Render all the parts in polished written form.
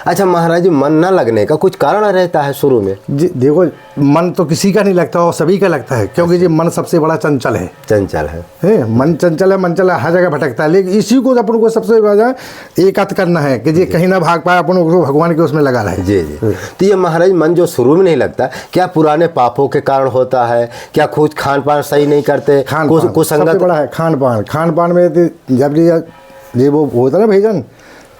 अच्छा महाराज जी, मन न लगने का कुछ कारण रहता है शुरू में? जी देखो, मन तो किसी का नहीं लगता और सभी का लगता है, क्योंकि जी मन सबसे बड़ा चंचल है। चंचल है मन चंचल है, मन चला हर जगह भटकता है, लेकिन इसी को अपन को सबसे ज़्यादा एकात्म करना है कि जी कहीं ना भाग पाए, अपन को भगवान के उसमें लगा रहे। जी जी। तो ये महाराज मन जो शुरू में नहीं लगता, क्या पुराने पापों के कारण होता है? क्या कुछ खान पान सही नहीं करते? सबसे बड़ा है खान पान। खान पान में जब ये वो होता है ना भैजन,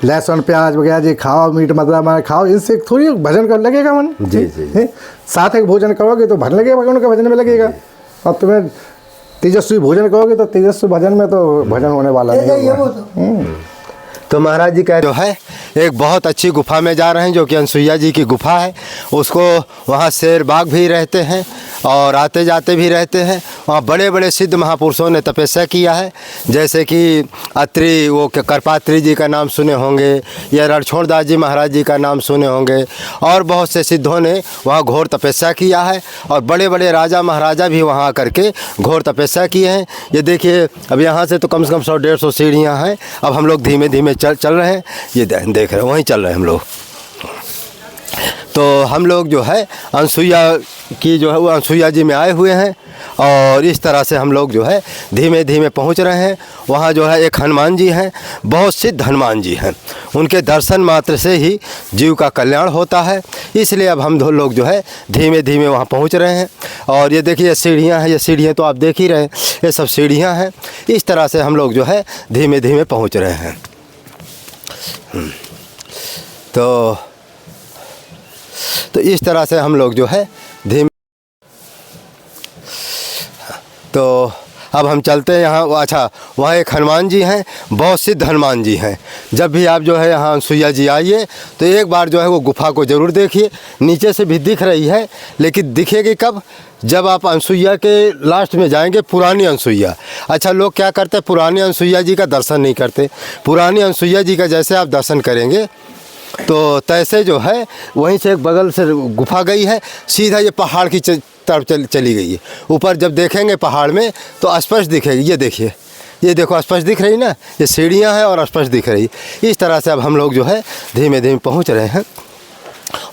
लहसुन प्याज वगैरह जी खाओ, मीट मसाला मार खाओ, इनसे थोड़ी भजन कर लगेगा मन। जी जी। साथ एक भोजन करोगे तो भजन लगेगा, भगवान का भजन में लगेगा। और तुम्हें तेजस्वी भोजन करोगे तो तेजस्वी भजन में तो भजन होने वाला नहीं। तो महाराज जी कह जो है एक बहुत अच्छी गुफा में जा रहे हैं, जो कि अनसुईया जी की गुफा है। उसको वहाँ शेर बाघ भी रहते हैं और आते जाते भी रहते हैं। वहाँ बड़े बड़े सिद्ध महापुरुषों ने तपस्या किया है, जैसे कि अत्रि वो करपात्री जी का नाम सुने होंगे, या रणछोड़दास जी महाराज जी का नाम सुने होंगे, और बहुत से सिद्धों ने वहाँ घोर तपस्या किया है। और बड़े बड़े राजा महाराजा भी वहाँ आकर के घोर तपस्या किए हैं। ये देखिए, अब यहाँ से तो कम से कम 100-150 सीढ़ियाँ हैं। अब हम लोग धीमे धीमे चल रहे हैं, ये देख रहे हैं, वहीं चल रहे हैं हम लोग। तो हम लोग जो है अनसुईया की जो है वो अनसुईया जी में आए हुए हैं, और इस तरह से हम लोग जो है धीमे धीमे पहुंच रहे हैं। वहाँ जो है एक हनुमान जी हैं, बहुत सिद्ध हनुमान जी हैं। उनके दर्शन मात्र से ही जीव का कल्याण होता है, इसलिए अब हम दो लोग जो है धीमे धीमे वहाँ पहुँच रहे हैं। और ये देखिए सीढ़ियाँ हैं, ये सीढ़ियाँ तो आप देख ही रहे हैं, ये सब सीढ़ियाँ हैं। इस तरह से हम लोग जो है धीमे धीमे पहुँच रहे हैं। तो इस तरह से हम लोग जो है धीमे। तो अब हम चलते हैं यहाँ। अच्छा, वहाँ एक हनुमान जी हैं, बहुत सिद्ध हनुमान जी हैं। जब भी आप जो है यहाँ अनसुईया जी आइए तो एक बार जो है वो गुफा को ज़रूर देखिए। नीचे से भी दिख रही है, लेकिन दिखेगी कब? जब आप अनसुईया के लास्ट में जाएंगे, पुरानी अनसुईया। अच्छा, लोग क्या करते हैं, पुरानी अनसुईया जी का दर्शन नहीं करते। पुरानी अनसुईया जी का जैसे आप दर्शन करेंगे तो तैसे जो है वहीं से एक बगल से गुफा गई है, सीधा ये पहाड़ की तरफ चली गई है। ऊपर जब देखेंगे पहाड़ में तो स्पष्ट दिखेगी। ये देखिए, ये देखो स्पष्ट दिख रही ना, ये सीढ़ियाँ हैं और स्पष्ट दिख रही। इस तरह से अब हम लोग जो है धीमे धीमे पहुँच रहे हैं।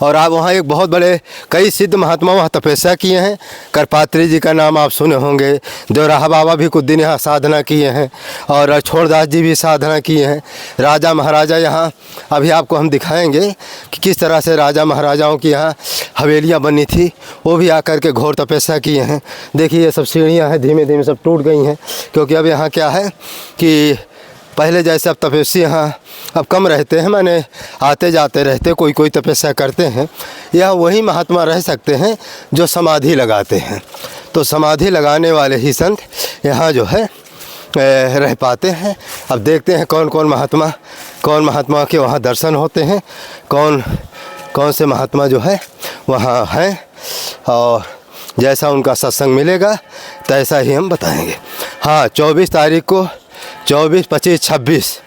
और आप वहाँ एक बहुत बड़े कई सिद्ध महात्मा वहाँ तपस्या किए हैं। करपात्री जी का नाम आप सुने होंगे, देवराहा बाबा भी कुछ दिन यहाँ साधना किए हैं, और रणछोड़दास जी भी साधना किए हैं। राजा महाराजा यहाँ अभी आपको हम दिखाएंगे कि किस तरह से राजा महाराजाओं की यहाँ हवेलियाँ बनी थी, वो भी आकर के घोर तपस्या किए हैं। देखिए ये सब सीढ़ियाँ हैं, धीमे धीमे सब टूट गई हैं, क्योंकि अब यहाँ क्या है कि पहले जैसे अब तपस्या यहाँ अब कम रहते हैं, माने आते जाते रहते, कोई कोई तपस्या करते हैं। यहाँ वही महात्मा रह सकते हैं जो समाधि लगाते हैं। तो समाधि लगाने वाले ही संत यहाँ जो है रह पाते हैं। अब देखते हैं कौन महात्मा के वहाँ दर्शन होते हैं, कौन से महात्मा जो है वहाँ हैं, और जैसा उनका सत्संग मिलेगा तैसा ही हम बताएंगे। हाँ, 24 तारीख को 24, 25, 26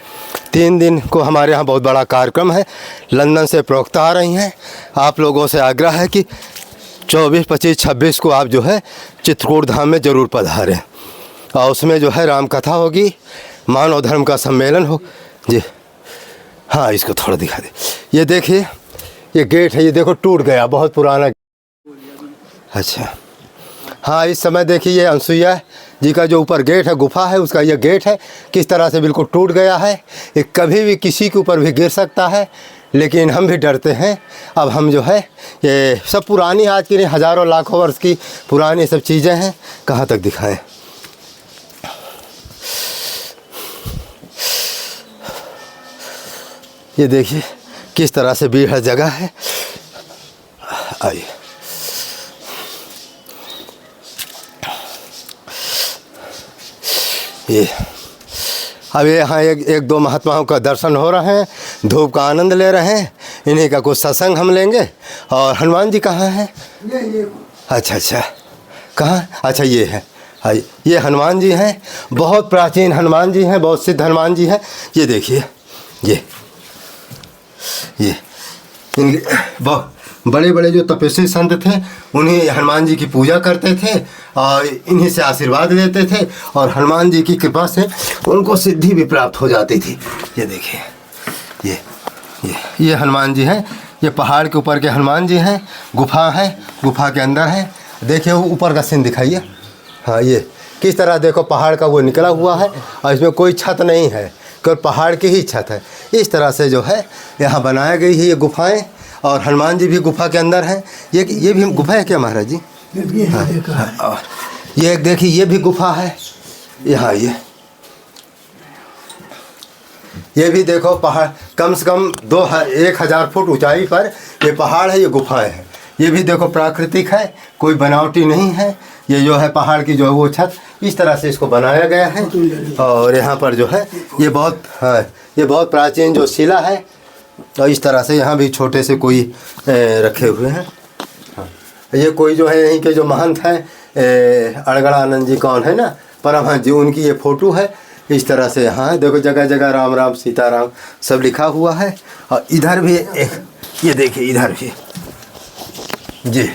3 दिन को हमारे यहाँ बहुत बड़ा कार्यक्रम है। लंदन से प्रवक्ता आ रही हैं। आप लोगों से आग्रह है कि 24, 25, 26 को आप जो है चित्रकूट धाम में ज़रूर पधारें, और उसमें जो है राम कथा होगी, मानव धर्म का सम्मेलन हो जी। हाँ, इसको थोड़ा दिखा दे। ये देखिए, ये गेट है, ये देखो टूट गया, बहुत पुराना। अच्छा, हाँ, इस समय देखिए ये अनसुईया जी का जो ऊपर गेट है, गुफा है, उसका ये गेट है, किस तरह से बिल्कुल टूट गया है। ये कभी भी किसी के ऊपर भी गिर सकता है, लेकिन हम भी डरते हैं। अब हम जो है ये सब पुरानी, आज की नहीं, हज़ारों लाखों वर्ष की पुरानी सब चीज़ें हैं। कहाँ तक दिखाएं? ये देखिए किस तरह से भीड़ जगह है। आइए, ये अब यहाँ एक दो महात्माओं का दर्शन हो रहे हैं, धूप का आनंद ले रहे हैं। इन्हीं का कुछ सत्संग हम लेंगे। और हनुमान जी कहाँ हैं? अच्छा, कहाँ? अच्छा, ये है। हाँ, ये हनुमान जी हैं, बहुत प्राचीन हनुमान जी हैं, बहुत सिद्ध हनुमान जी हैं। ये देखिए, ये इनके बहुत बड़े बड़े जो तपस्वी संत थे, उन्हीं हनुमान जी की पूजा करते थे और इन्हीं से आशीर्वाद लेते थे, और हनुमान जी की कृपा से उनको सिद्धि भी प्राप्त हो जाती थी। ये देखिए, ये हनुमान जी हैं, ये पहाड़ के ऊपर के हनुमान जी हैं, गुफा है, गुफा के अंदर है। देखिए वो ऊपर का सीन दिखाइए। हाँ, ये किस तरह देखो पहाड़ का वो निकला हुआ है और इसमें कोई छत नहीं है, केवल पहाड़ की ही छत है। इस तरह से जो है यहाँ बनाया गई है ये गुफाएं, और हनुमान जी भी गुफा के अंदर हैं। ये भी गुफा है क्या महाराज जी? हाँ, ये देखिए ये भी गुफा है यहाँ। ये भी देखो पहाड़, कम से कम 1000 फुट ऊंचाई पर ये पहाड़ है, ये गुफाएं हैं। ये भी देखो प्राकृतिक है, कोई बनावटी नहीं है। ये जो है पहाड़ की जो है वो छत इस तरह से इसको बनाया गया है। और यहाँ पर जो है ये बहुत ये बहुत प्राचीन जो शिला है, और इस तरह से यहाँ भी छोटे से कोई रखे हुए हैं। ये कोई जो है यहीं के जो महंत हैं अड़गड़ानंद जी कौन है ना, परमहंस जी, उनकी ये फ़ोटो है। इस तरह से यहाँ देखो जगह जगह राम राम सीताराम सब लिखा हुआ है। और इधर भी एक, ये देखिए इधर भी जी,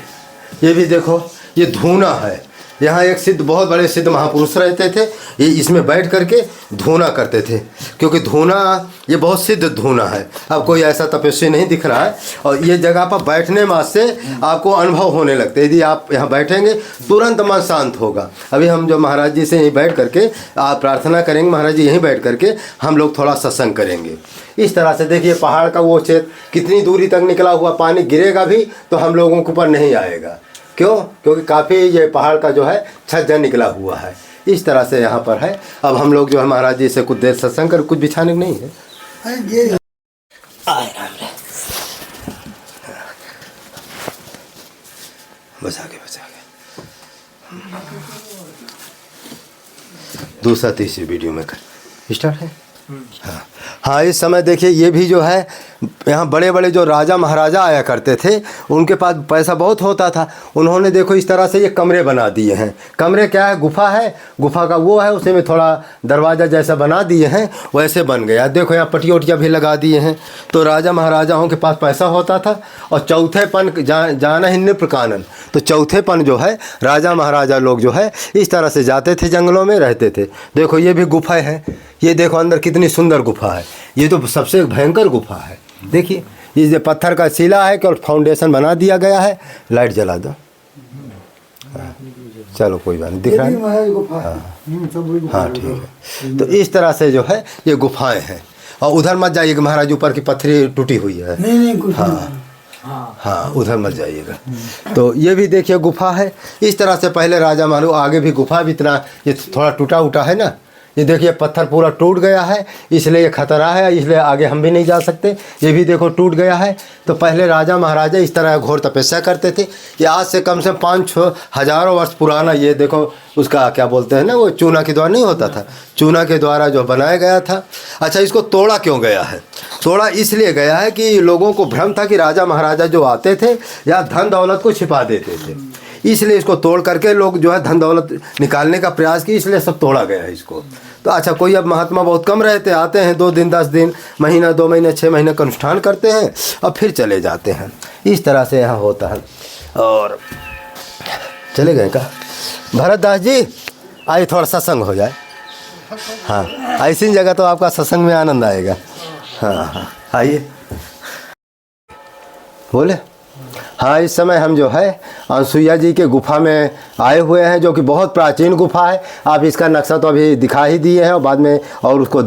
ये भी देखो ये धूना है। यहाँ एक सिद्ध, बहुत बड़े सिद्ध महापुरुष रहते थे, ये इसमें बैठ करके धूना करते थे, क्योंकि धूना ये बहुत सिद्ध धूना है। अब कोई ऐसा तपस्वी नहीं दिख रहा है, और ये जगह पर बैठने में से आपको अनुभव होने लगते हैं। यदि आप यहाँ बैठेंगे तुरंत मन शांत होगा। अभी हम जो महाराज जी से यहीं बैठ करके आप प्रार्थना करेंगे, महाराज जी यहीं बैठ करके हम लोग थोड़ा सत्संग करेंगे। इस तरह से देखिए पहाड़ का वो क्षेत्र कितनी दूरी तक निकला हुआ, पानी गिरेगा भी तो हम लोगों के ऊपर नहीं आएगा। क्यों? क्योंकि काफ़ी ये पहाड़ का जो है छज्जा निकला हुआ है। इस तरह से यहाँ पर है। अब हम लोग जो है महाराज जी से कुछ देर सत्संग कर, कुछ बिछाने को नहीं है। बचा के दूसरा तीसरी वीडियो में कर स्टार्ट है। हाँ, इस समय देखिए ये भी जो है यहाँ बड़े बड़े जो राजा महाराजा आया करते थे, उनके पास पैसा बहुत होता था। उन्होंने देखो इस तरह से ये कमरे बना दिए हैं। कमरे क्या है? गुफा है, गुफा का वो है, उसी में थोड़ा दरवाज़ा जैसा बना दिए हैं, वैसे बन गया। देखो यहाँ पटिया उटिया भी लगा दिए हैं। तो राजा महाराजाओं के पास पैसा होता था। और चौथेपन जाना ही नृप कानन, तो चौथेपन जो है राजा महाराजा लोग जो है इस तरह से जाते थे, जंगलों में रहते थे। देखो ये भी गुफा है, ये देखो अंदर कितनी सुंदर गुफा है। ये तो सबसे भयंकर गुफा है। देखिए ये पत्थर का शिला है, केवल फाउंडेशन बना दिया गया है। लाइट जला दो। चलो कोई बात नहीं, दिख रहा है। हाँ ठीक है। तो इस तरह से जो है ये गुफाएं हैं। और उधर मत जाइएगा महाराज, ऊपर की पत्थरी टूटी हुई है। नहीं हाँ, उधर मत जाइएगा। तो ये भी देखिए गुफा है। इस तरह से पहले राजा महाराज, आगे भी गुफा भी इतना ये थोड़ा टूटा उटा है ना। ये देखिए पत्थर पूरा टूट गया है, इसलिए ये खतरा है, इसलिए आगे हम भी नहीं जा सकते। ये भी देखो टूट गया है। तो पहले राजा महाराजा इस तरह घोर तपस्या करते थे। ये आज से कम से कम 5-6 हज़ारों वर्ष पुराना, ये देखो उसका क्या बोलते हैं ना, वो चूना के द्वारा नहीं होता था, चूना के द्वारा जो बनाया गया था। अच्छा, इसको तोड़ा क्यों गया है? तोड़ा इसलिए गया है कि लोगों को भ्रम था कि राजा महाराजा जो आते थे या धन दौलत को छिपा देते थे, इसलिए इसको तोड़ करके लोग जो है धन दौलत निकालने का प्रयास किया, इसलिए सब तोड़ा गया है इसको। तो अच्छा, कोई अब महात्मा बहुत कम रहते, आते हैं 2 दिन 10 दिन, महीना 2 महीने 6 महीने का अनुष्ठान करते हैं और फिर चले जाते हैं। इस तरह से यहाँ होता है। और चले गए का भरत दास जी, आइए थोड़ा सत्संग हो जाए। हाँ, ऐसी जगह तो आपका सत्संग में आनंद आएगा। हाँ आइए, बोले। हाँ, इस समय हम जो है अनसुईया जी के गुफा में आए हुए हैं, जो कि बहुत प्राचीन गुफा है। आप इसका नक्शा तो अभी दिखा ही दिए हैं और बाद में और उसको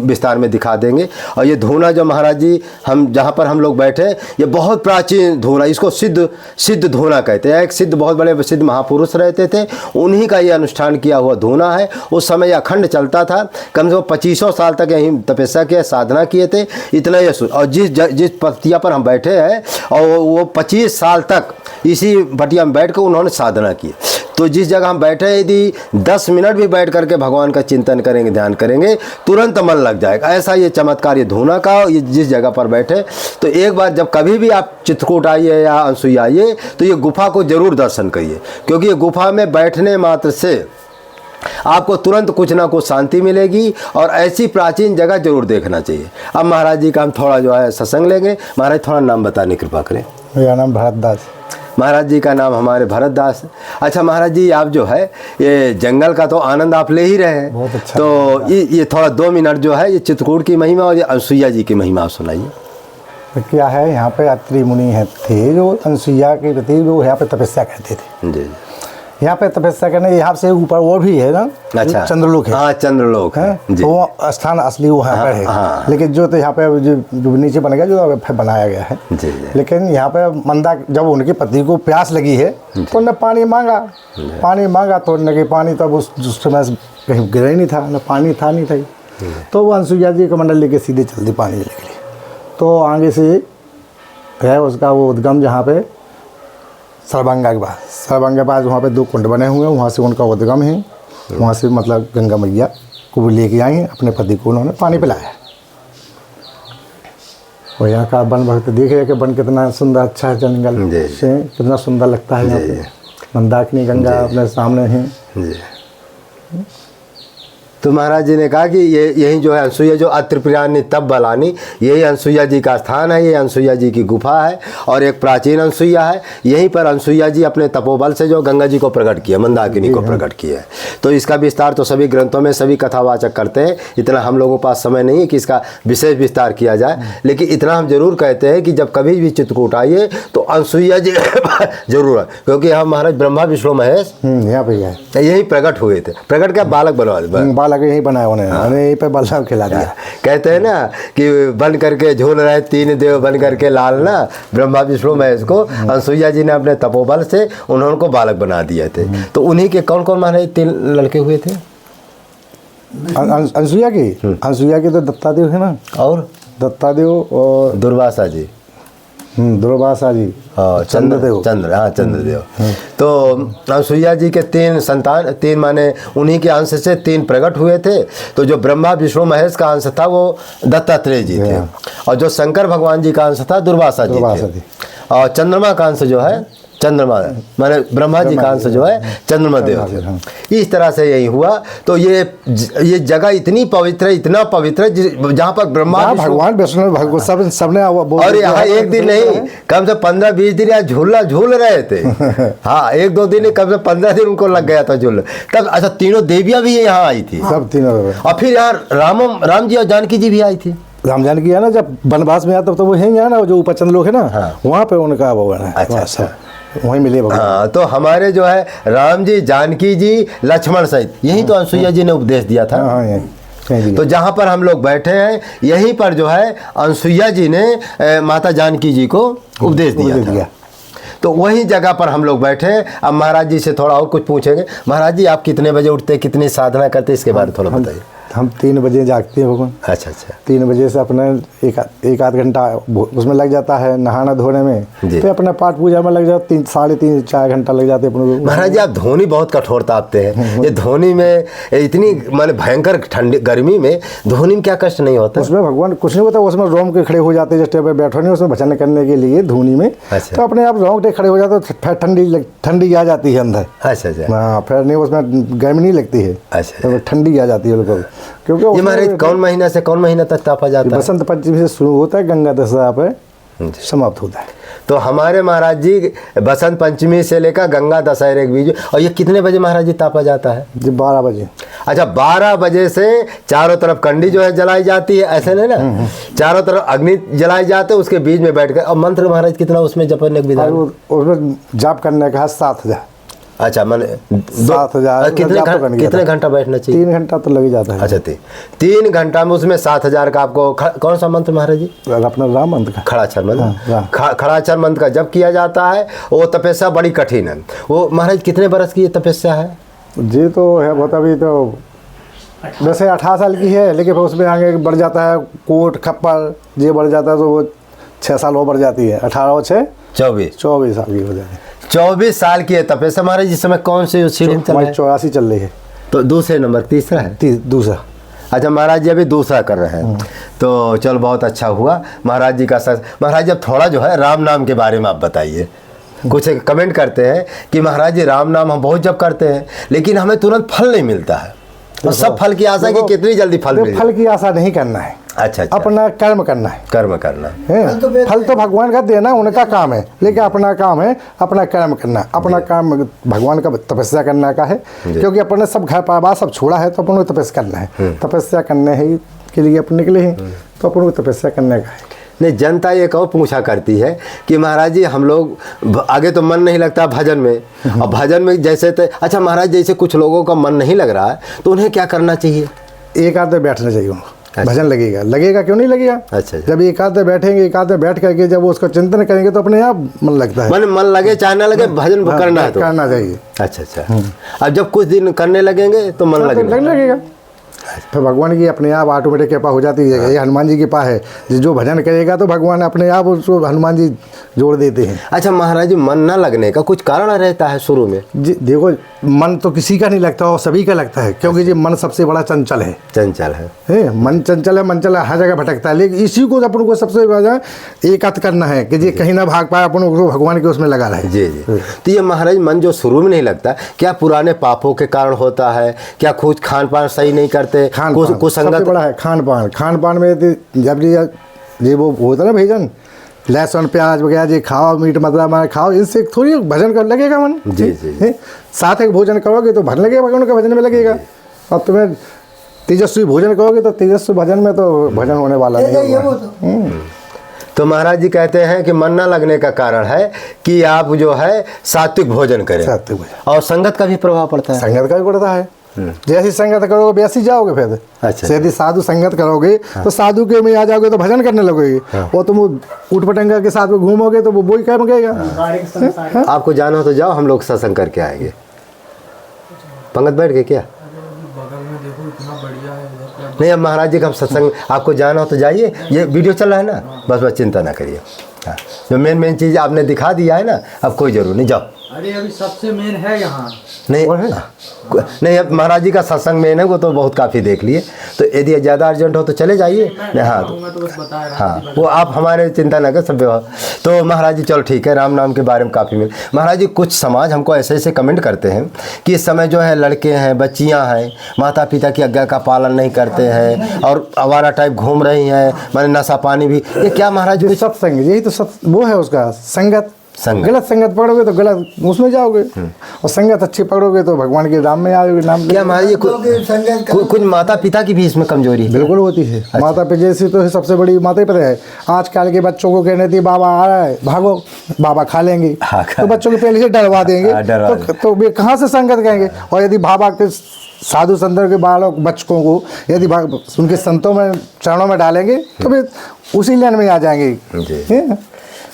विस्तार में दिखा देंगे। और ये धूना जो महाराज जी हम जहाँ पर हम लोग बैठे, ये बहुत प्राचीन धूना, इसको सिद्ध धूना कहते हैं। एक सिद्ध, बहुत बड़े सिद्ध महापुरुष रहते थे, उन्हीं का ये अनुष्ठान किया हुआ धूना है। उस समय अखंड चलता था, कम से कम 2500 साल तक यहीं तपस्या किया, साधना किए थे, इतना ये। और जिस पतिया पर हम बैठे हैं, और वो 25 साल तक इसी पटिया में बैठ कर उन्होंने साधना की। तो जिस जगह हम बैठे, यदि 10 मिनट भी बैठ करके भगवान का चिंतन करेंगे, ध्यान करेंगे, तुरंत मन लग जाएगा। ऐसा ये चमत्कार ये धूना का, ये जिस जगह पर बैठे। तो एक बार जब कभी भी आप चित्रकूट आइए या अनसुईया आइए, तो ये गुफा को जरूर दर्शन करिए, क्योंकि ये गुफा में बैठने मात्र से आपको तुरंत कुछ ना कुछ शांति मिलेगी। और ऐसी प्राचीन जगह जरूर देखना चाहिए। अब महाराज जी का हम थोड़ा जो है सत्संग लेंगे। महाराज थोड़ा नाम बताने कृपा करें। मेरा नाम भरत दास। महाराज जी का नाम हमारे भरत दास। अच्छा महाराज जी, आप जो है ये जंगल का तो आनंद आप ले ही रहे हैं, बहुत अच्छा। तो ये थोड़ा 2 मिनट जो है ये चित्रकूट की महिमा और ये अनसुईया जी की महिमा आप सुनाइए। तो क्या है, यहाँ पे अत्रि मुनि है थे जो अनसुईया के प्रति जो यहाँ पे तपस्या करते थे। जी। यहाँ पे तपस्या करने, यहाँ से ऊपर वो भी है ना, अच्छा, चंद्रलोक है। हाँ चंद्रलोक है जी। तो वो स्थान असली वो यहाँ पर है। हाँ। लेकिन जो तो यहाँ पे जो नीचे बन गया, जो अब फिर बनाया गया है। जी। लेकिन यहाँ पे मंदा जब उनके पति को प्यास लगी है तो उन्होंने पानी मांगा तो उन्होंने पानी तब उस समय कहीं गिरा ही नहीं था, न पानी था नहीं था। तो वो अनसुईया जी कमंडल लेके सीधे चल दी पानी लेके लिए। तो आगे से है उसका वो उद्गम, जहाँ पे सरभंगा के पास वहाँ पे 2 कुंड बने हुए हैं, वहाँ से उनका उद्गम है। वहाँ से मतलब गंगा मैया को वो लेके आई हैं, अपने पति को उन्होंने पानी पिलाया। और यहाँ का वन भक्त देख रहे कि वन कितना सुंदर, अच्छा है, जंगल से कितना सुंदर लगता है। यहाँ पे मंदाकिनी गंगा अपने सामने है। तो महाराज जी ने कहा कि ये यही जो है अनसुईया, जो अत्रिप्रियानी तब बलानी, यही अनसुईया जी का स्थान है, ये अनसुईया जी की गुफा है और एक प्राचीन अनसुईया है। यहीं पर अनसुईया जी अपने तपोबल से जो गंगा जी को प्रकट किया, मंदाकिनी को प्रकट किया है। तो इसका विस्तार तो सभी ग्रंथों में सभी कथावाचक करते हैं, इतना हम लोगों के पास समय नहीं है कि इसका विशेष विस्तार किया जाए। लेकिन इतना हम जरूर कहते हैं कि जब कभी भी चित्रकूट आइए तो अनसुईया जी जरूर है, क्योंकि हम महाराज ब्रह्मा विष्णु महेश यहाँ पे यही प्रकट हुए थे। प्रकट क्या, बालक बनवा लगे यही बनाया उन्होंने, यहीं पे बलराम खिला दिया। कहते हैं ना कि बन करके झूल रहे 3 देव बन करके लाल ना, ब्रह्मा विष्णु महेश को अनसुईया जी ने अपने तपोबल से उनको बालक बना दिए थे। तो उन्हीं के कौन कौन महाराज 3 लड़के हुए थे अनसुईया की? तो दत्तादेव है ना, और दत्तादेव और दुर्वासा जी, दुर्वासा जी, चंद्रदेव। तो अनसुईया जी के 3 संतान, 3 माने उन्हीं के अंश से 3 प्रकट हुए थे। तो जो ब्रह्मा विष्णु महेश का अंश था वो दत्तात्रेय जी थे, और जो शंकर भगवान जी का अंश था दुर्वासा जी थे, और चंद्रमा का अंश जो है चंद्रमा माने ब्रह्मा जी का अंश जो है चंद्रमा देव थे। इस तरह से यही हुआ। तो ये जगह इतनी पवित्र है, इतना पवित्र है, जहाँ पर ब्रह्मा भगवान विष्णु भगवान सबने, और यहाँ एक दिन नहीं, कम से 15-20 दिन यहाँ झूल रहे थे। हाँ, 1-2 दिन, कम से 15 दिन उनको लग गया था झूल तब। अच्छा, तीनों देवियाँ भी यहाँ आई थी, सब तीनों। और फिर यहाँ राम जी और जानकी जी भी आई थी। राम जानकी है ना, जब वनवास में आता तो वो है ना, जो ऊपर चंद्रलोक है ना, वहाँ पे उनका वो है। अच्छा, वहीं मिले भगवान। हाँ, तो हमारे जो है राम जी, जानकी जी, लक्ष्मण सहित यही तो अनसुईया जी ने उपदेश दिया था। तो जहाँ पर हम लोग बैठे हैं यहीं पर जो है अनसुईया जी ने माता जानकी जी को उपदेश दिया था। तो वही जगह पर हम लोग बैठे हैं। अब महाराज जी से थोड़ा और कुछ पूछेंगे। महाराज जी, आप कितने बजे उठते, कितनी साधना करते, इसके बारे में थोड़ा बताइए। हम 3 बजे जागते हैं भगवान। अच्छा। 3 बजे से अपने एक आध घंटा उसमें लग जाता है, नहाना धोने में, फिर अपना पाठ पूजा में लग जाता 3, 3.5, 4 घंटा लग जाते हैं। महाराज जी, आप धोनी बहुत कठोर तापते हैं। ये धोनी में इतनी माने भयंकर ठंडी गर्मी में धोनी में क्या कष्ट नहीं होता? उसमें भगवान कुछ नहीं होता, उसमें रोंगटे खड़े हो जाते, जैसे पे बैठो नहीं, उसमें भजन करने के लिए धोनी में। तो अपने आप रोंगटे खड़े हो जाते, फिर ठंडी आ जाती है अंदर। अच्छा। हाँ, फिर नहीं, उसमें गर्मी नहीं लगती है। अच्छा, ठंडी आ जाती है बिल्कुल। क्योंकि ये महाराज कौन महीना से कौन महीना तक तापा जाता है? बसंत पंचमी से शुरू होता है, गंगा दशहरा पे समाप्त होता है। तो हमारे महाराज जी बसंत पंचमी से लेकर गंगा दशहरे के बीच, और ये कितने बजे महाराज जी तापा जाता है? जी 12 बजे। अच्छा, 12 बजे से चारों तरफ कंडी जो है जलाई जाती है, ऐसे नहीं ना, चारों तरफ अग्नि जलाई जाते है, उसके बीच में बैठ कर। और मंत्र महाराज कितना उसमें जपने का विधान? उसमें जाप करने का 7,000। अच्छा, मैंने 7,000। कितने घंटा बैठना चाहिए? 3 घंटा तो लग ही जाता है। अच्छा, 3 घंटा में उसमें 7,000 का आपको कौन सा मंत्र महाराज जी? अपना राम मंत्र का, खड़ाक्षर मंत्र। खड़ाक्षर मंत्र का जब किया जाता है, वो तपस्या बड़ी कठिन है। वो महाराज कितने बरस की ये तपस्या है? जी तो है बहुत, अभी तो वैसे 18 साल की है, लेकिन उसमें आगे बढ़ जाता है, कोट खप्पर ये बढ़ जाता है, तो वो 6 साल वो बढ़ जाती है। 18 और 6 24 साल की हो जाती है। 24 साल की है तपस्या महाराज। इस समय कौन सी सीढ़ी चल रही है? 84 चल रही है। तो दूसरे नंबर, तीसरा है? दूसरा। अच्छा, महाराज जी अभी दूसरा कर रहे हैं। तो चलो, बहुत अच्छा हुआ महाराज जी का सच। महाराज जी अब थोड़ा जो है राम नाम के बारे में आप बताइए। कुछ कमेंट करते हैं कि महाराज जी राम नाम हम बहुत जप करते हैं, लेकिन हमें तुरंत फल नहीं मिलता है, और सब फल की आशा कि कितनी जल्दी फल मिले। फल की आशा नहीं करना है। अच्छा, अपना कर्म करना है। कर्म करना है। फल तो भगवान का देना उनका काम है, लेकिन अपना काम है अपना कर्म करना। अपना काम भगवान का तपस्या करने का है, क्योंकि अपने सब घर परिवार सब छोड़ा है, तो अपन को तपस्या करना है। तपस्या करने ही के लिए अपन निकले हैं, तो अपन को तपस्या करने का है। नहीं, जनता एक और पूछा करती है कि महाराज जी हम लोग आगे तो मन नहीं लगता भजन में, और भजन में जैसे तो अच्छा महाराज जैसे कुछ लोगों का मन नहीं लग रहा है तो उन्हें क्या करना चाहिए? एक आध बैठना चाहिए उनको, भजन लगेगा। लगेगा क्यों नहीं लगेगा? अच्छा। जब एक आध बैठेंगे, एक आध बैठ करके जब वो उसका चिंतन करेंगे तो अपने आप मन लगता है। मन लगे चाहे ना लगे, भजन करना है तो करना चाहिए। अच्छा अच्छा। अब जब कुछ दिन करने लगेंगे तो मन लगने लगेगा, फिर भगवान की अपने आप ऑटोमेटिक कृपा हो जाती है। ये हनुमान जी की कृपा है, जो भजन करेगा तो भगवान अपने आप उसको हनुमान जी जोड़ देते हैं। अच्छा महाराज जी, मन ना लगने का कुछ कारण रहता है शुरू में? जी देखो, मन तो किसी का नहीं लगता और सभी का लगता है, क्योंकि जी मन सबसे बड़ा चंचल है। चंचल है, मन चंचल है, मंचल है, हर जगह भटकता है। लेकिन इसी को अपन को सबसे बड़ा एकात्म करना है कि जी कहीं ना भाग पाए, अपन को भगवान के उसमें लगा रहे। जी जी। तो ये महाराज मन जो शुरू में नहीं लगता, क्या पुराने पापों के कारण होता है? क्या कुछ खान पान सही नहीं करते? कुछ सबसे बड़ा है खान पान। खान पान में जब ये वो होता है ना भजन, लहसुन प्याज वगैरह जी खाओ, मीट मतलब खाओ, इनसे थोड़ी भजन कर लगेगा मन। जी जी। साथ एक भोजन करोगे तो भजन लगेगा, भगवान का भजन में लगेगा। और तुम्हें तेजस्वी भोजन करोगे तो तेजस्वी भजन में तो भजन होने वाला नहीं होगा। तो महाराज जी कहते हैं कि मन न लगने का कारण है कि आप जो है सात्विक भोजन करें। सात्विक भोजन। और संगत का भी प्रभाव पड़ता है। संगत का भी पड़ता है। जैसी संगत करोगे वैसी जाओगे फिर। अच्छा। यदि साधु संगत करोगे तो साधु के में आ जाओगे तो भजन करने लगोगे। और तुम उठ पटंगा के साथ में घूमोगे तो वो वही क्या मगेगा। आपको जाना हो तो जाओ, हम लोग सत्संग करके आएंगे। पंगत बैठ के क्या नहीं, अब महाराज जी का हम सत्संग, आपको जाना हो तो जाइए। ये वीडियो चल रहा है ना, बस चिंता ना करिए। हाँ, जो मेन चीज़ आपने दिखा दिया है ना, अब कोई जरूर नहीं, जाओ। अरे अभी सबसे मेन है यहाँ नहीं, अब महाराज जी का सत्संग मेन है, वो तो बहुत काफ़ी देख लिए। तो यदि ज़्यादा अर्जेंट हो तो चले जाइए। हाँ तो बस बता रहा हाँ, वो आप हमारे चिंता न कर, सब व्यवहार। तो महाराज जी चलो ठीक है, राम नाम के बारे में काफ़ी मिल। महाराज जी कुछ समाज हमको ऐसे ऐसे कमेंट करते हैं कि इस समय जो है लड़के हैं, बच्चियां हैं, माता पिता की आज्ञा का पालन नहीं करते हैं और आवारा टाइप घूम रही हैं, माने नशा पानी भी। ये क्या महाराज जी? सत्संग यही तो वो है उसका संगत। संगत। गलत संगत पकड़ोगे तो गलत उसमें जाओगे, और संगत अच्छी पकड़ोगे तो भगवान के नाम में आओगे। नाम क्या महाराज जी कुछ माता पिता की भी इसमें कमजोरी है? बिल्कुल होती है। अच्छा। माता पिता जैसी तो सबसे बड़ी माता पिता है। आजकल के बच्चों को कहने थी बाबा आ रहा है, भागो बाबा खा लेंगे। तो बच्चों को पहले से डरवा देंगे तो वे कहाँ से संगत करेंगे। और यदि बाबा के साधु संतों के बालक बच्चों को यदि उनके संतों में चरणों में डालेंगे तो वे उसी लाइन में आ जाएंगे।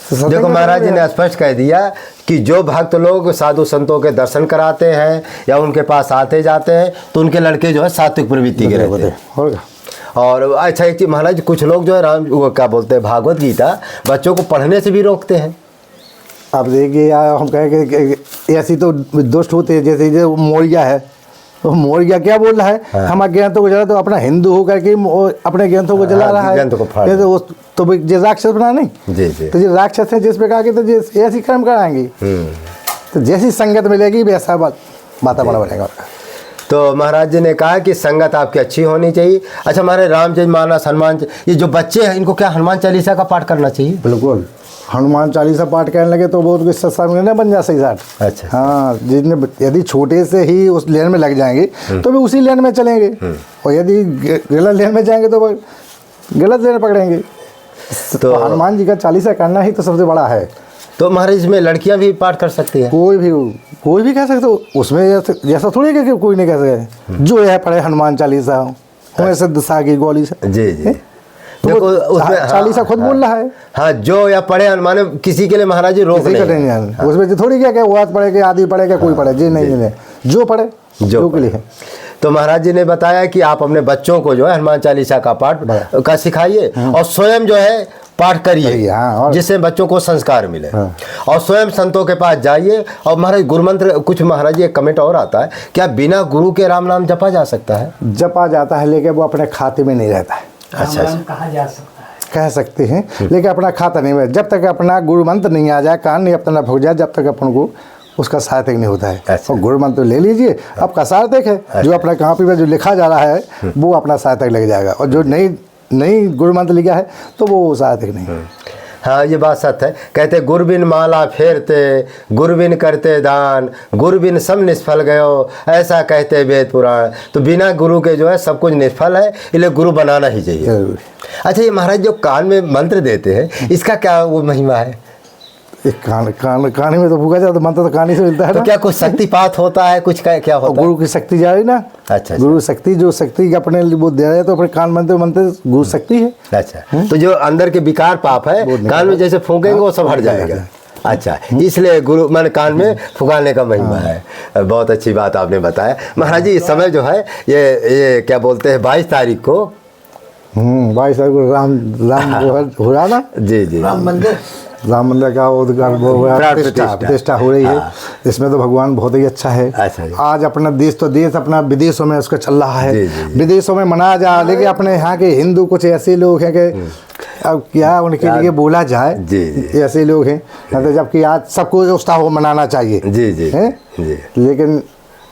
देखो महाराज जी ने स्पष्ट कह दिया कि जो भक्त लोग साधु संतों के दर्शन कराते हैं या उनके पास आते जाते हैं तो उनके लड़के जो है सात्विक प्रवृत्ति के रहते हैं। और अच्छा एक चीज महाराज, कुछ लोग जो है राम वो क्या बोलते हैं, भागवत गीता बच्चों को पढ़ने से भी रोकते हैं। अब देखिए हम कहें कि ऐसी तो दुष्ट होते हैं, जैसे जो मौर्या है, तो मौर्या क्या बोल रहा है। हाँ। हम ग्रंथों को जला तो अपना हिंदू होकर के अपने ग्रंथों को जला रहा है। तो ये राक्षस बना नहीं। जी जी। तो ये राक्षस है जिस प्रकार के, तो ऐसी कर्म कराएंगे। तो जैसी संगत मिलेगी वैसा वातावरण बनेगा। तो महाराज जी ने कहा कि संगत आपकी अच्छी होनी चाहिए। अच्छा हमारे रामचंद्र मानस हनुमान, ये जो बच्चे हैं इनको क्या हनुमान चालीसा का पाठ करना चाहिए? बिल्कुल, हनुमान चालीसा पाठ करने लगे तो वो सत्संग में बन जा सही साठ। अच्छा। हाँ, जितने यदि छोटे से ही उस लेन में लग जाएंगे तो वे उसी लेन में चलेंगे, और यदि गलत लेन में जाएंगे तो वो गलत लेन पकड़ेंगे। तो हनुमान जी का चालीसा करना ही तो सबसे बड़ा है। तो महाराज इसमें लड़कियां भी पाठ कर सकती हैं? कोई भी कह सकते हो, उसमें जैसा थोड़ी है कि कोई नहीं कह सकते। जो है पढ़े हनुमान चालीसा हमें सिद्ध सागी गोली से। जी जी। देखो उसमें चालीसा खुद बोल रहा है। हाँ, जो या पढ़े माने किसी के लिए महाराज जी रोक नहीं। हाँ। उसमें थोड़ी क्या वो आज पढ़ेगा आदि पढ़ेगा कोई पढ़े जी नहीं, जो पढ़े जो के लिए। तो महाराज जी ने बताया कि आप अपने बच्चों को जो है हनुमान चालीसा का पाठ का सिखाइए और स्वयं जो है पाठ करिए। हाँ, जिससे बच्चों को संस्कार मिले। हाँ। और स्वयं संतों के पास जाइए। और महाराज गुरु मंत्र, कुछ महाराज जी एक कमेंट और आता है, क्या बिना गुरु के राम नाम जपा जा सकता है? जपा जाता है, लेकिन वो अपने खाते में नहीं रहता है। अच्छा, कहा जा सकता है, कह सकते हैं, लेकिन अपना खाता नहीं है। जब तक अपना गुरु मंत्र नहीं आ जाए, कान नहीं अपना भुग जाए, जब तक अपन को उसका सार्थक नहीं होता है। अच्छा। और गुरु मंत्र ले लीजिए, आपका सार्थक है। अच्छा। जो अपना कॉपी में जो लिखा जा रहा है वो अपना सार्थक लग जाएगा, और जो नहीं गुरु मंत्र लिखा है तो वो सार्थक नहीं। हाँ ये बात सत्य है। कहते गुरबिन माला फेरते, गुरबिन करते दान, गुरबिन सब निष्फल गयो, ऐसा कहते वेद पुराण। तो बिना गुरु के जो है सब कुछ निष्फल है, इसलिए गुरु बनाना ही चाहिए। जरूर। अच्छा ये महाराज जो कान में मंत्र देते हैं, इसका क्या वो महिमा है? एक कहानी में तो फूका जाता, मंत्र तो कहानी से मिलता है तो ना। क्या कुछ शक्तिपात होता है, कुछ क्या और होता है? गुरु की शक्ति जा रही ना। अच्छा। गुरु शक्ति, जो शक्ति अपने लिए वो दे रहे हैं, तो अपने कान मंत्र गुरु शक्ति है। अच्छा, तो जो अंदर के विकार पाप है कान में जैसे फूकेंगे वो सब हट जाएगा। अच्छा, इसलिए गुरु मन कान में फुकाने का महिमा है। बहुत अच्छी बात आपने बताया महाराज जी। इस समय जो है ये क्या बोलते हैं 22 तारीख को 22 तारीख को राम हो रहा ना। जी जी राम मंदिर का उद्घाटन वो हुआ, प्राण प्रतिष्ठा हो रही है। इसमें तो भगवान बहुत ही अच्छा है। अच्छा जी। आज अपना देश तो देश अपना विदेशों में उसका चल रहा है। जी, जी, जी। विदेशों में मनाया जा, लेकिन अपने यहाँ के हिंदू कुछ ऐसे लोग हैं कि अब क्या उनके लिए बोला जाए। जी, जी। ऐसे लोग हैं, मतलब जबकि आज सबको उत्साह हो मनाना चाहिए। जी जी हैं? जी। लेकिन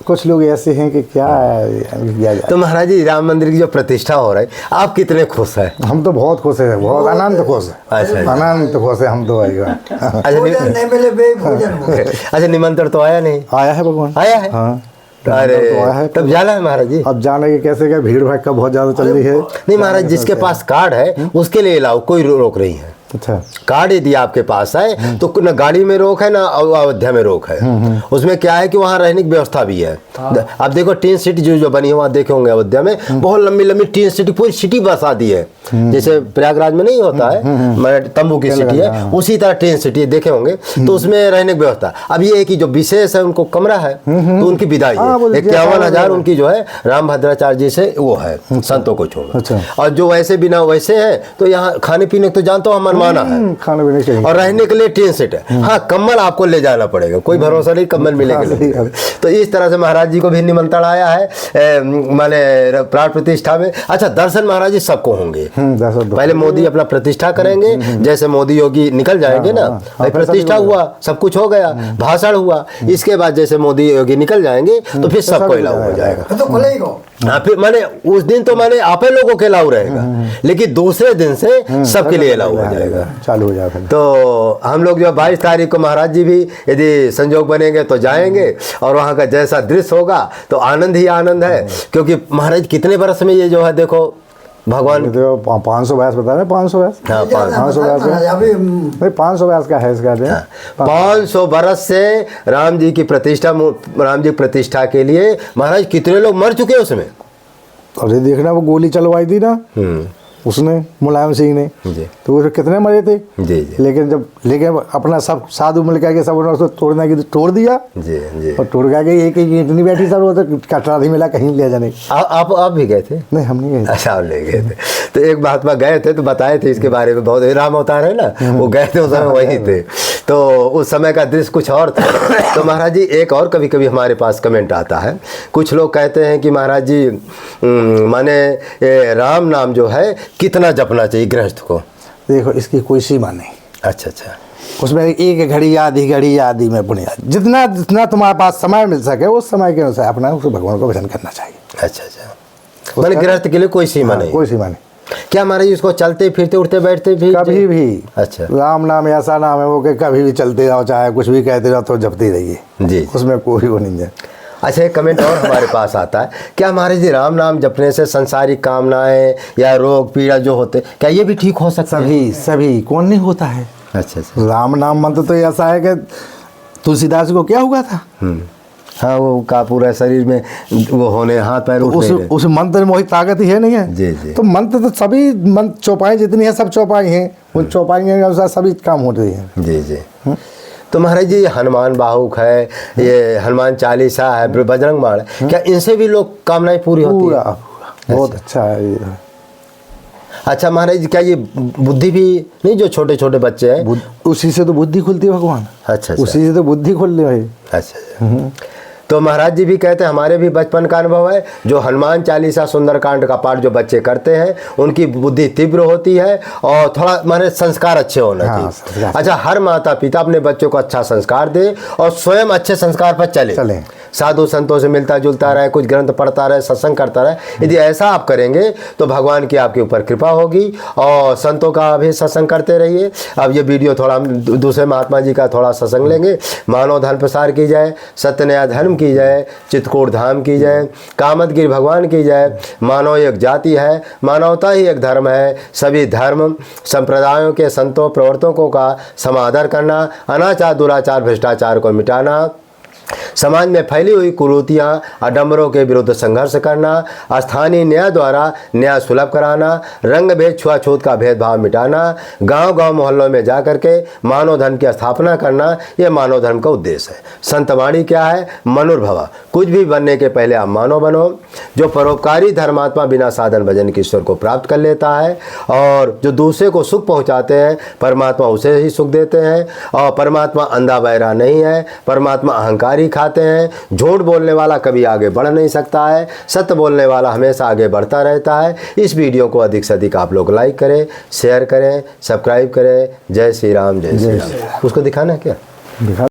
कुछ लोग ऐसे हैं कि क्या किया जाए। तो महाराज जी राम मंदिर की जो प्रतिष्ठा हो रही है, आप कितने खुश हैं? हम तो बहुत खुश है, बहुत अनंत खुश है। अच्छा जी। अनंत खुश है हम तो। अच्छा भोजन नहीं मिले बेभोजन हो गए। अच्छा, निमंत्रण तो आया नहीं? आया है भगवान, आया है। हाँ। अरे तो आया है। तब जाना है महाराज जी। अब जाने के कैसे क्या, भीड़ भड़का बहुत ज़्यादा चल रही है। नहीं महाराज, जिसके पास कार्ड है उसके लिए लाओ, कोई रोक नहीं है। अच्छा, कार्ड यदि आपके पास है तो न गाड़ी में रोक है ना अयोध्या में रोक है। उसमें क्या है कि वहाँ रहने की व्यवस्था भी है। आप देखो टीन सिटी जो बनी है वहाँ देखे होंगे अयोध्या में, बहुत लंबी लंबी टीन सिटी, पूरी सिटी बसा दी है। जैसे प्रयागराज में नहीं होता है तंबू की सिटी है, उसी तरह टीन सिटी देखे होंगे। तो उसमें रहने की व्यवस्था। अब ये है कि जो विशेष है उनको कमरा है, तो उनकी विदाई है 51,000 उनकी जो है राम भद्राचार्य जी से वो है, संतों को छोड़। अच्छा। और जो वैसे बिना वैसे है तो यहाँ खाने पीने को तो जानता हूँ मनमाना है, खाने पीने चाहिए। और रहने के लिए टीन सेट है। हाँ, कम्बल आपको ले जाना पड़ेगा, कोई भरोसा नहीं कम्बल मिलेगा नहीं। तो इस तरह से महाराज जी को भी निमंत्रण आया है माने प्राण प्रतिष्ठा में। अच्छा, दर्शन महाराज जी सबको होंगे। पहले मोदी अपना प्रतिष्ठा करेंगे, जैसे मोदी योगी निकल जाएंगे ना, भाई प्रतिष्ठा हुआ, सब कुछ हो गया, भाषण हुआ, इसके बाद जैसे मोदी योगी निकल जाएंगे तो फिर सबको अलाउ हो जाएगा। तो खुलेगा। हाँ, फिर माने उस दिन तो माने आप लोगों के अलाउ रहेगा, लेकिन दूसरे दिन से सबके लिए अलाउ हो जाएगा, चालू हो जाएगा। तो हम लोग जो 22 तारीख को महाराज जी भी यदि संजोग बनेंगे तो जाएंगे, और वहाँ का जैसा दृश्य होगा तो आनंद ही आनंद है। क्योंकि महाराज कितने बरस में ये जो है देखो भगवान 500 व्यास बता रहे, 500 व्यास। हाँ, 500 व्यास अभी नहीं, 500 व्यास का है इसका। 500 बरस से राम जी की प्रतिष्ठा के लिए महाराज कितने लोग मर चुके हैं उसमें। अरे देखना, वो गोली चलवाई थी ना उसने, मुलायम सिंह ने, तो उसमें कितने मरे थे। जी जी। लेकिन अपना सब साधु मिल के सब उसको तोड़ने की तोड़ दिया। जी जी। और तोड़ के एक ईंट नहीं बैठी सब, वो तो कटरा नहीं मिला कहीं ले जाने। आप भी गए थे? नहीं, हम नहीं गए। अच्छा, आप ले गए थे। तो एक महात्मा गए थे तो बताए थे इसके बारे में, बहुत राम अवतार है ना, वो गए थे उस समय वहीं थे। तो उस समय का दृश्य कुछ और था। तो महाराज जी एक और कभी कभी हमारे पास कमेंट आता है, कुछ लोग कहते हैं कि महाराज जी माने राम नाम जो है कितना जपना चाहिए गृहस्थ को? देखो, इसकी कोई सीमा नहीं। अच्छा अच्छा। उसमें एक घड़ी आधी में पुण्य, जितना तुम्हारे पास समय मिल सके उस समय के अनुसार अपना उसको भगवान को भजन करना चाहिए। अच्छा अच्छा, मैंने गृहस्थ के लिए कोई सीमा नहीं? कोई सीमा नहीं। क्या महाराज जी उसको चलते फिरते उठते बैठते भी कभी भी? अच्छा। राम नाम ऐसा नाम है वो कि कभी भी चलते रहो, चाहे कुछ भी कहते रहो तो जपते रहिए जी, उसमें कोई वो नहीं है। अच्छा, एक कमेंट और हमारे पास आता है, क्या महाराज जी राम नाम जपने से संसारिक कामनाएं या रोग पीड़ा जो होते क्या ये भी ठीक हो सकता है? सभी कौन नहीं होता है। अच्छा अच्छा। राम नाम मंत्र तो ऐसा है कि तुलसीदास को क्या हुआ था। हाँ, वो का पूरा शरीर में वो होने हाथ पैर तो उस मंत्र में वही ताकत ही है, नहीं है? जी जी। तो मंत्र तो सभी मंत्र चौपाई जितनी है सब चौपाई हैं, उन चौपाई के अनुसार सभी काम होते हैं। जी जी। तो महाराज जी हनुमान बाहुक है, ये हनुमान चालीसा है, बजरंग बाण है, क्या इनसे भी लोग कामनाएं पूरी होती है? बहुत अच्छा है ये। अच्छा महाराज जी, क्या ये बुद्धि भी नहीं, जो छोटे छोटे बच्चे हैं उसी से तो बुद्धि खुलती है भगवान। अच्छा, उसी से तो बुद्धि खुल रही है। अच्छा। तो महाराज जी भी कहते हैं, हमारे भी बचपन का अनुभव है, जो हनुमान चालीसा सुंदरकांड का पाठ जो बच्चे करते हैं उनकी बुद्धि तीव्र होती है और थोड़ा माने संस्कार अच्छे होना चाहिए। अच्छा, हर माता पिता अपने बच्चों को अच्छा संस्कार दे और स्वयं अच्छे संस्कार पर चले। साधु संतों से मिलता जुलता रहे, कुछ ग्रंथ पढ़ता रहे, सत्संग करता रहे। यदि ऐसा आप करेंगे तो भगवान की आपके ऊपर कृपा होगी और संतों का भी सत्संग करते रहिए। अब ये वीडियो थोड़ा हम दूसरे महात्मा जी का थोड़ा सत्संग लेंगे। मानव धर्म प्रसार की जाए, सत्य न्याय धर्म की जाए, चित्रकूट धाम की जाए, कामतगिरी भगवान की जाए। मानव एक जाति है, मानवता ही एक धर्म है। सभी धर्म संप्रदायों के संतों प्रवर्तकों का समादर करना, अनाचार दुराचार भ्रष्टाचार को मिटाना, समाज में फैली हुई कुरीतियाँ आडंबरों के विरुद्ध संघर्ष करना, स्थानीय न्याय द्वारा न्याय सुलभ कराना, रंग भेद छुआछूत का भेदभाव मिटाना, गांव-गांव मोहल्लों में जाकर के मानव धर्म की स्थापना करना, यह मानव धर्म का उद्देश्य है। संतवाणी क्या है? मनुर्भव। कुछ भी बनने के पहले आप मानव बनो। जो परोपकारी धर्मात्मा बिना साधन भजन के ईश्वर को प्राप्त कर लेता है और जो दूसरे को सुख पहुँचाते हैं, परमात्मा उसे ही सुख देते हैं। और परमात्मा अंधा बहरा नहीं है, परमात्मा अहंकारी खाते हैं। झूठ बोलने वाला कभी आगे बढ़ नहीं सकता है, सत्य बोलने वाला हमेशा आगे बढ़ता रहता है। इस वीडियो को अधिक से अधिक आप लोग लाइक करें, शेयर करें, सब्सक्राइब करें। जय श्री राम, जय श्री राम। उसको दिखाना है क्या? दिखा